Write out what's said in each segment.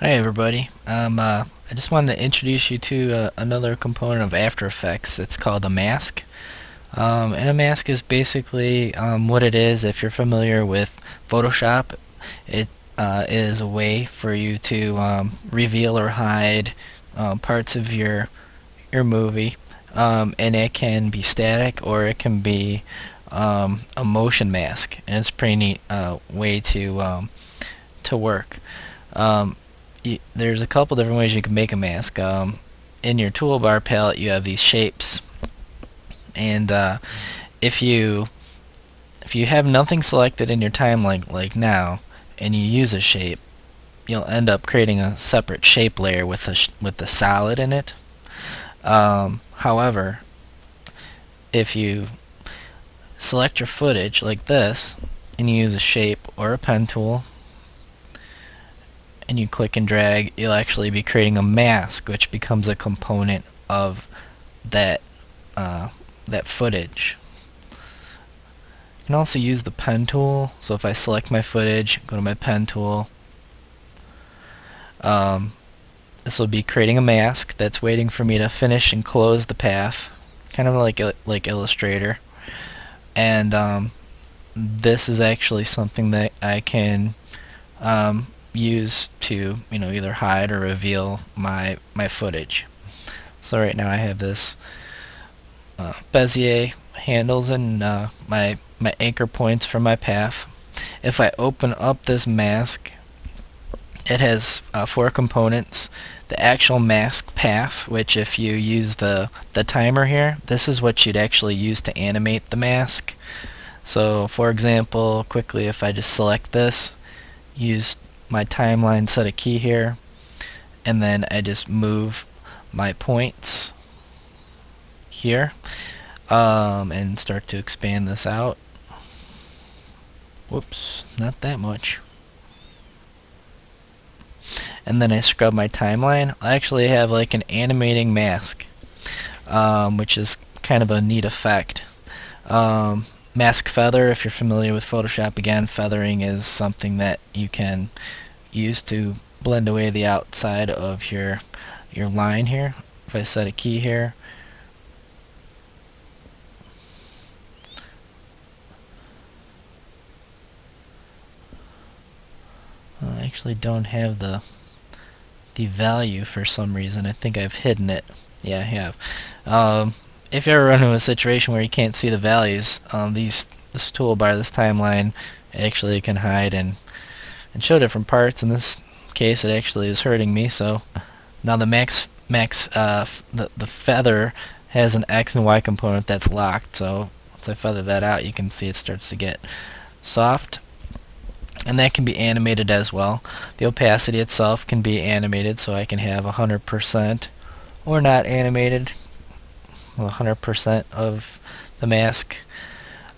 Hi everybody. I just wanted to introduce you to another component of After Effects. It's called a mask. And a mask is basically what it is. If you're familiar with Photoshop, it is a way for you to reveal or hide parts of your movie. And it can be static or it can be a motion mask, and it's a pretty neat way to work. Um, there's a couple different ways you can make a mask. In your toolbar palette, you have these shapes, and if you if you have nothing selected in your timeline like now, and you use a shape, you'll end up creating a separate shape layer with with the solid in it. However, if you select your footage like this, and you use a shape or a pen tool, and you click and drag, you'll actually be creating a mask, which becomes a component of that that footage. You can also use the pen tool. So if I select my footage, go to my pen tool, um, this will be creating a mask that's waiting for me to finish and close the path, kind of like Illustrator. And this is actually something that I can use to either hide or reveal my footage. So right now I have this Bezier handles and my anchor points for my path. If I open up this mask, it has 4 components. The actual mask path, which if you use the timer here, this is what you'd actually use to animate the mask. So for example, quickly, if I just select this, use my timeline, set a key here, and then I just move my points here, and start to expand this out. Whoops, not that much. And then I scrub my timeline. I actually have like an animating mask, which is kind of a neat effect. Mask feather, if you're familiar with Photoshop, again, feathering is something that you can use to blend away the outside of your line here. If I set a key here, I actually don't have the value for some reason. I think I've hidden it. Yeah, I have. If you ever run into a situation where you can't see the values, this toolbar, this timeline, actually can hide and show different parts. In this case, it actually is hurting me. So now the the feather has an X and Y component that's locked. So once I feather that out, you can see it starts to get soft. And that can be animated as well. The opacity itself can be animated, so I can have 100% or not animated, 100% of the mask.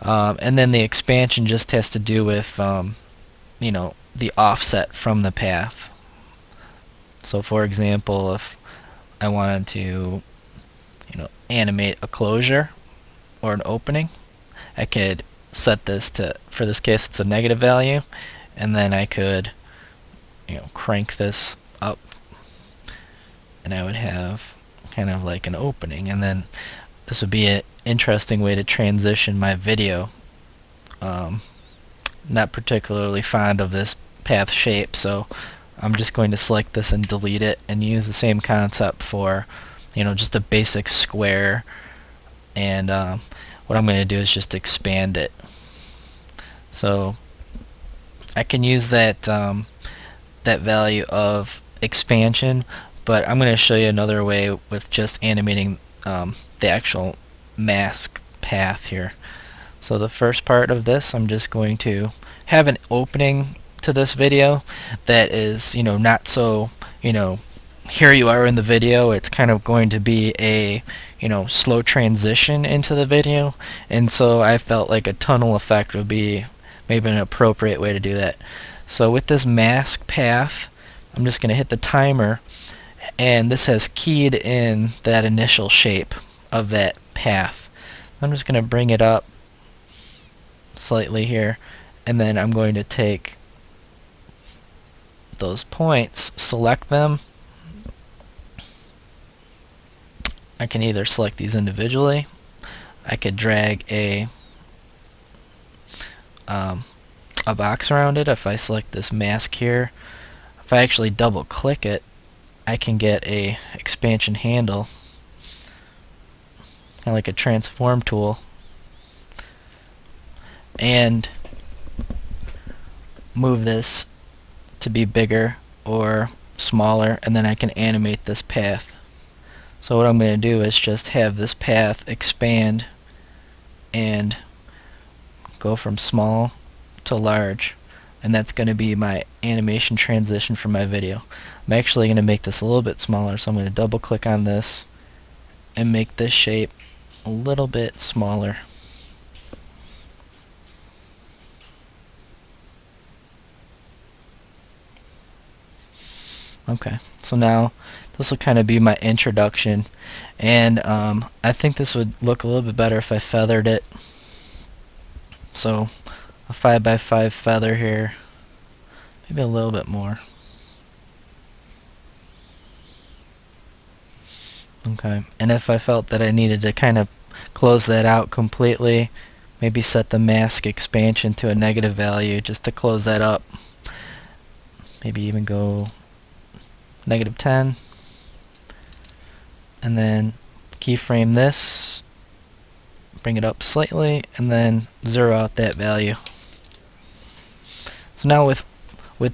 And then the expansion just has to do with the offset from the path. So for example, if I wanted to animate a closure or an opening, I could set this to, for this case it's a negative value, and then I could crank this up, and I would have kind of like an opening. And then this would be an interesting way to transition my video. Not particularly fond of this path shape, so I'm just going to select this and delete it, and use the same concept for just a basic square. And what I'm going to do is just expand it. So I can use that that value of expansion, but I'm going to show you another way with just animating the actual mask path here. So the first part of this, I'm just going to have an opening to this video that is not so here you are in the video. It's kind of going to be a slow transition into the video, and so I felt like a tunnel effect would be maybe an appropriate way to do that. So with this mask path, I'm just going to hit the timer, and this has keyed in that initial shape of that path. I'm just going to bring it up slightly here, and then I'm going to take those points, select them. I can either select these individually. I could drag a box around it. If I select this mask here, if I actually double click it, I can get a expansion handle, kind of like a transform tool, and move this to be bigger or smaller, and then I can animate this path. So what I'm going to do is just have this path expand and go from small to large, and that's going to be my animation transition for my video. I'm actually going to make this a little bit smaller, so I'm going to double click on this and make this shape a little bit smaller. Okay, so now this will kind of be my introduction, and I think this would look a little bit better if I feathered it. So a 5x5 feather here, maybe a little bit more. Okay, and if I felt that I needed to kind of close that out completely, maybe set the mask expansion to a negative value just to close that up. Maybe even go -10, and then keyframe this, bring it up slightly, and then zero out that value. So now with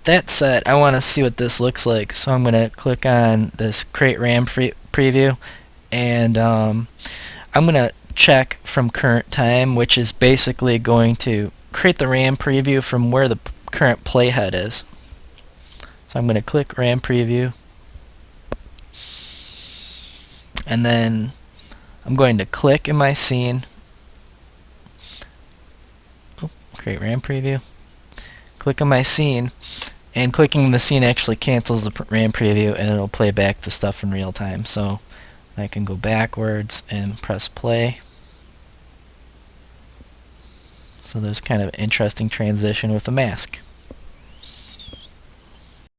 that set, I want to see what this looks like. So I'm going to click on this Create RAM Preview, and I'm going to check from current time, which is basically going to create the RAM preview from where the current playhead is. So I'm going to click RAM Preview, and then I'm going to click in my scene, Create RAM Preview, click on my scene, and clicking the scene actually cancels the RAM preview, and it'll play back the stuff in real time. So I can go backwards and press play. So there's kind of an interesting transition with the mask.